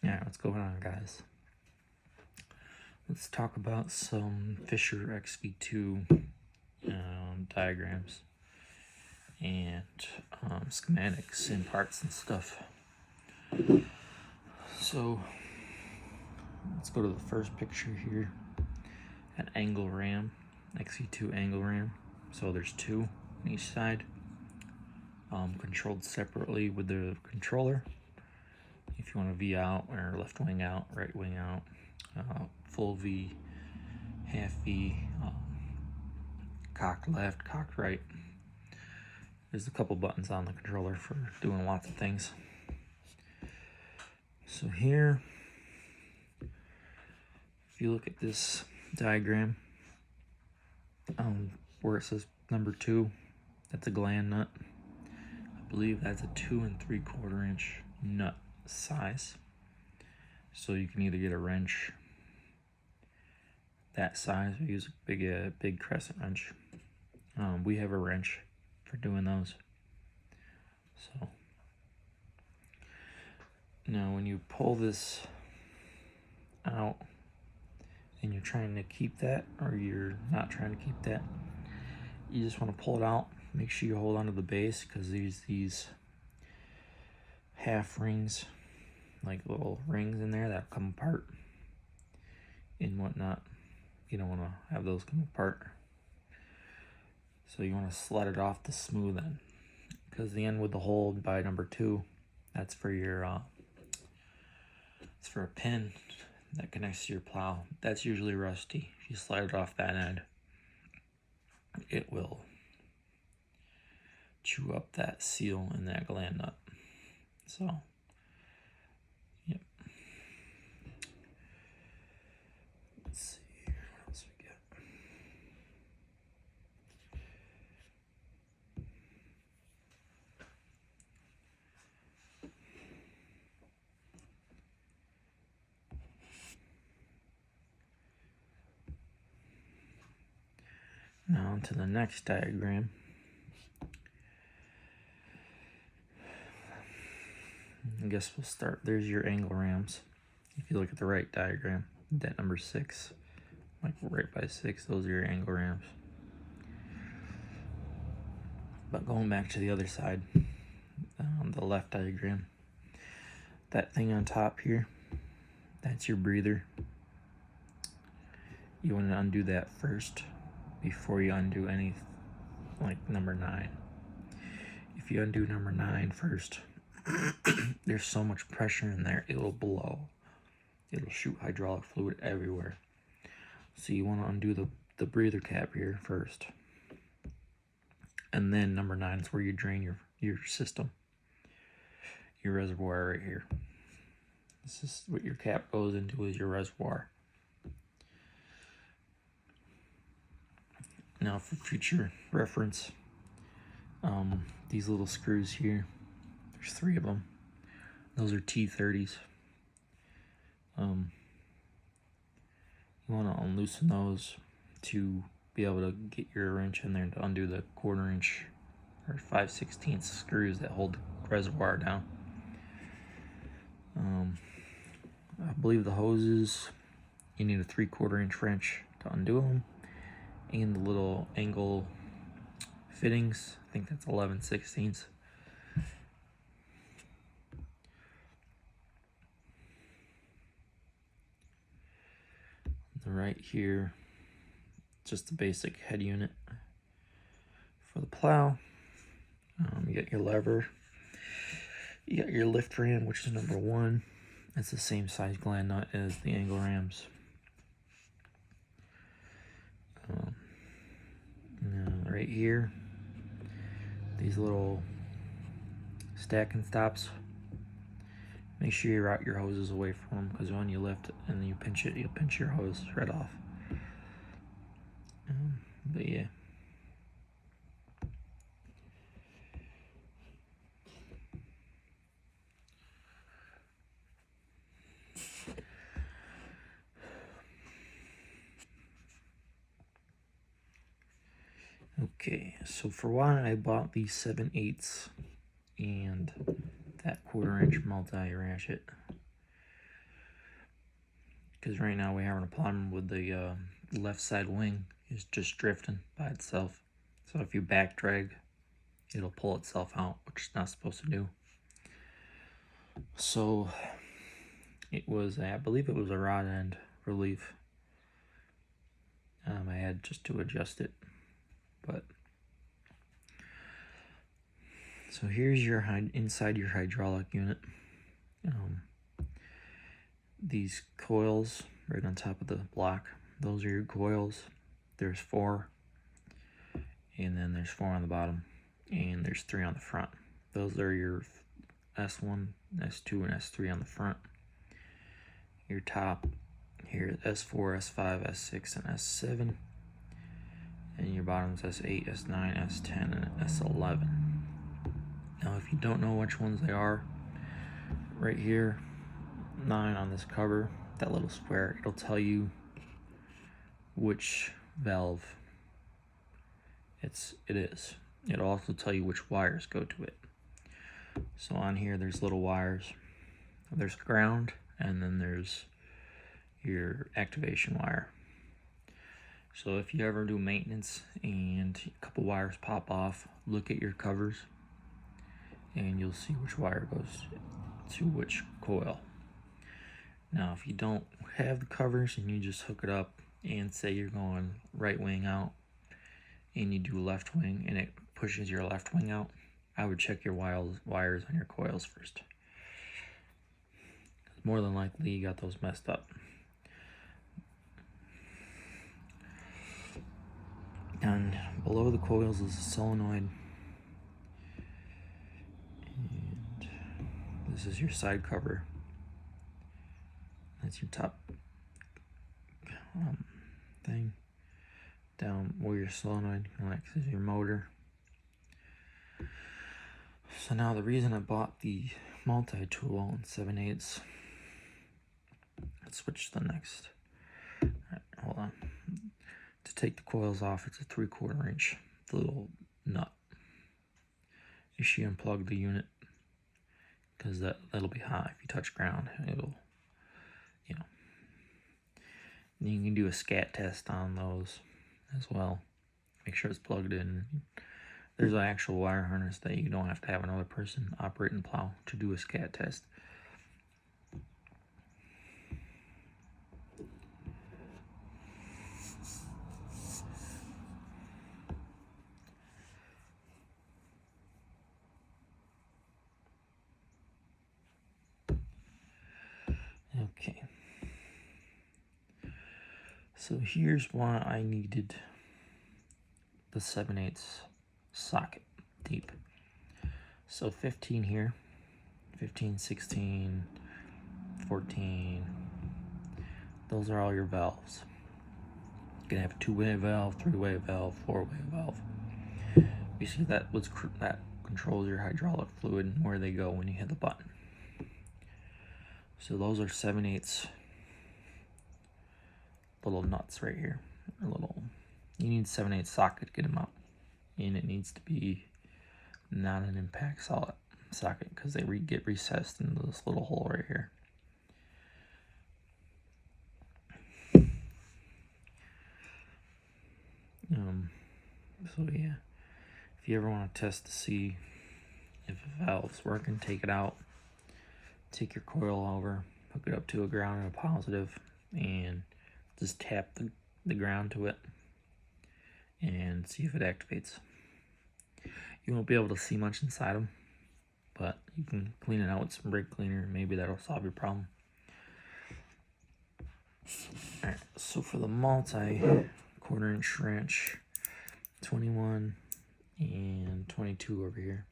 Yeah, what's going on, guys? Let's talk about some Fisher XV2 diagrams and schematics and parts and stuff. So let's go to the first picture here. An angle ram, XV2 angle ram. So there's two on each side, controlled separately with the controller. If you want to V out or left wing out, right wing out, full V, half V, cocked left, cocked right. There's a couple buttons on the controller for doing lots of things. So here, if you look at this diagram, where it says number 2, that's a gland nut. I believe that's a 2 3/4 inch nut size. So you can either get a wrench that size or use a big crescent wrench. We have a wrench for doing those. So now when you pull this out and you're trying to keep that, or you're not trying to keep that, you just want to pull it out. Make sure you hold onto the base, because these half rings, like little rings in there that come apart and whatnot. You don't want to have those come apart. So you want to slide it off the smooth end, because the end with the hole by number 2, that's for your it's for a pin that connects to your plow. That's usually rusty. If you slide it off that end, it will chew up that seal in that gland nut. So, yep. Let's see, what else we got? Now on to the next diagram. I guess we'll start. There's your angle rams. If you look at the right diagram, that number 6, like right by 6, those are your angle rams. But going back to the other side, the left diagram, that thing on top here, that's your breather. You want to undo that first before you undo any, like number 9. If you undo number 9 first, there's so much pressure in there, it'll blow. It'll shoot hydraulic fluid everywhere. So you want to undo the breather cap here first. And then number 9 is where you drain your system. Your reservoir right here. This is what your cap goes into, is your reservoir. Now for future reference, these little screws here, there's 3 of them. Those are T30s. You want to unloosen those to be able to get your wrench in there to undo the 1/4 inch or 5/16 screws that hold the reservoir down. I believe the hoses, you need a 3/4 inch wrench to undo them, and the little angle fittings, I think that's 11/16. Right here, just the basic head unit for the plow. You got your lever, you got your lift ram, which is number 1. It's the same size gland nut as the angle rams. Right here, these little stacking stops. Make sure you route your hoses away from them, because when you lift it and you pinch it, you'll pinch your hose right off. But yeah. Okay, so for why I bought these 7/8 and that 1/4 inch multi ratchet, because right now we're having a problem with the left side wing is just drifting by itself. So if you back drag, it'll pull itself out, which it's not supposed to do. So it was, I believe it was a rod end relief. I had just to adjust it, but so here's your inside your hydraulic unit. These coils right on top of the block, those are your coils. There's 4, and then there's 4 on the bottom, and there's 3 on the front. Those are your S1, S2, and S3 on the front. Your top here, S4, S5, S6, and S7. And your bottoms, S8, S9, S10, and S11. Now, if you don't know which ones they are, right here, 9 on this cover, that little square, it'll tell you which valve it is. It'll also tell you which wires go to it. So on here, there's little wires. There's ground, and then there's your activation wire. So if you ever do maintenance and a couple wires pop off, look at your covers and you'll see which wire goes to which coil. Now if you don't have the covers and you just hook it up and say you're going right wing out and you do left wing and it pushes your left wing out, I would check your wires on your coils first. More than likely you got those messed up. And below the coils is a solenoid, and this is your side cover. That's your top thing. Down where your solenoid connects is your motor. So now the reason I bought the multi-tool in 7/8, let's switch to the next. All right, hold on. To take the coils off, it's a 3/4 inch little nut. You should unplug the unit because that'll be hot if you touch ground. It'll, you know. And you can do a scat test on those as well. Make sure it's plugged in. There's an actual wire harness that you don't have to have another person operate and plow to do a scat test. Okay, so here's why I needed the 7/8 socket deep. So 15 here, 15, 16, 14, those are all your valves. You can have a 2-way valve, 3-way valve, 4-way valve. You see that controls your hydraulic fluid and where they go when you hit the button. So those are 7/8 little nuts right here. You need 7/8 socket to get them out, and it needs to be not an impact socket because they get recessed into this little hole right here. So yeah, if you ever want to test to see if a valve's working, take it out, take your coil over, hook it up to a ground and a positive, and just tap the ground to it and see if it activates. You won't be able to see much inside them, but you can clean it out with some brake cleaner. Maybe that'll solve your problem. Alright, so for the multi-1/4 inch wrench, 21 and 22 over here.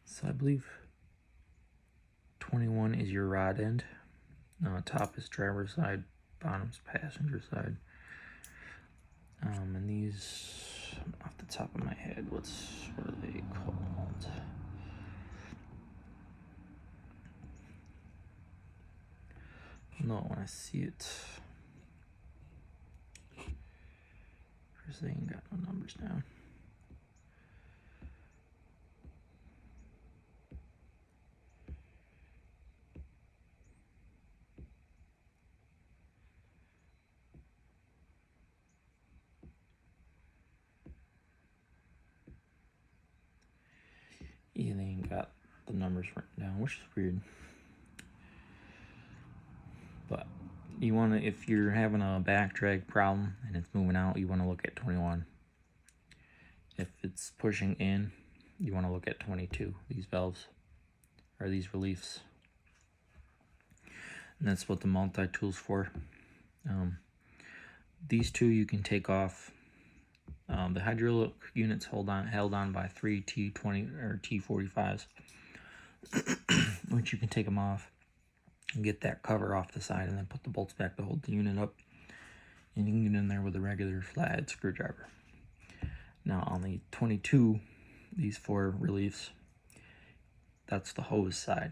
So I believe 21 is your rod end. Top is driver's side, bottom's passenger side. And these, off the top of my head, what are they called? No, when I see it, because they ain't got no numbers down. Yeah, they ain't got the numbers written down, which is weird. But you want to, if you're having a back drag problem and it's moving out, you want to look at 21. If it's pushing in, you want to look at 22, these valves, or these reliefs. And that's what the multi-tool's for. These two you can take off. The hydraulic unit's held on by 3 T20 or T45s, which you can take them off and get that cover off the side, and then put the bolts back to hold the unit up. And you can get in there with a regular flathead screwdriver. Now on the 22, these 4 reliefs, that's the hose side,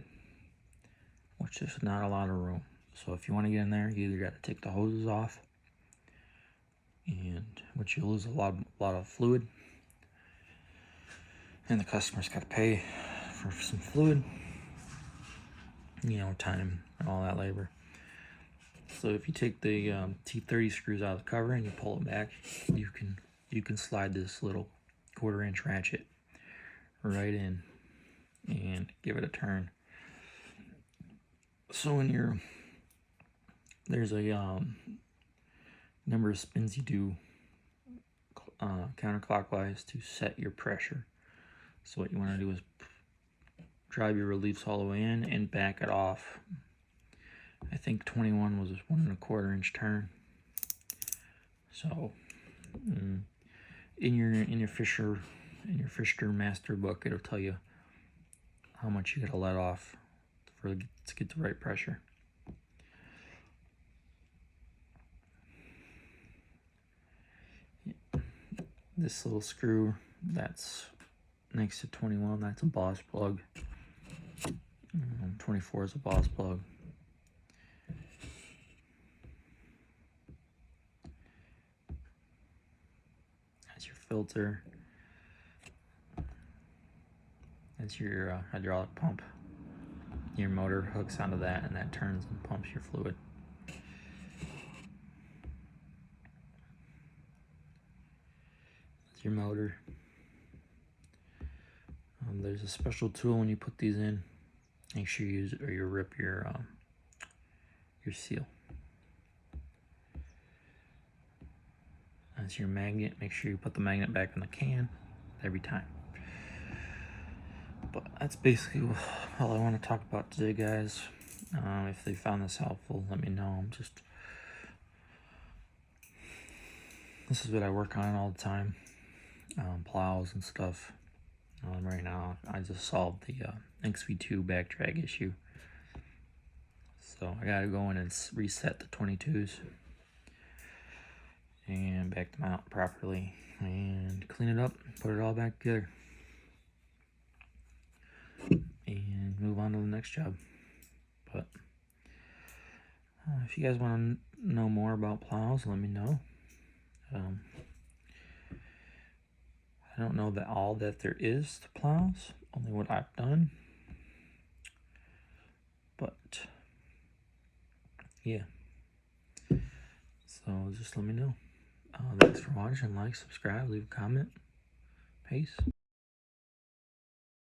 which is not a lot of room. So if you want to get in there, you either got to take the hoses off, and which you lose a lot of fluid, and the customer's got to pay for some fluid, you know, time and all that labor. So if you take the T30 screws out of the cover and you pull it back, you can slide this little 1/4-inch ratchet right in and give it a turn. So when there's a number of spins you do counterclockwise to set your pressure. So what you want to do is drive your reliefs all the way in and back it off. I think 21 was 1 1/4-inch turn. So in your Fisher master book, it'll tell you how much you gotta let off to get the right pressure. This little screw that's next to 21, that's a boss plug. 24 is a boss plug. That's your filter. That's your hydraulic pump. Your motor hooks onto that, and that turns and pumps your fluid. That's your motor. There's a special tool when you put these in. Make sure you use it or you rip your seal. That's your magnet. Make sure you put the magnet back in the can every time. But that's basically all I want to talk about today, guys. If they found this helpful, let me know. This is what I work on all the time. Plows and stuff. Right now, I just solved the XV2 back drag issue. So I gotta go in and reset the 22s and back them out properly and clean it up, put it all back together, and move on to the next job. But if you guys want to know more about plows, let me know. I don't know all that there is to plows, only what I've done. But yeah, so just let me know. Thanks for watching. Like, subscribe, leave a comment. Peace.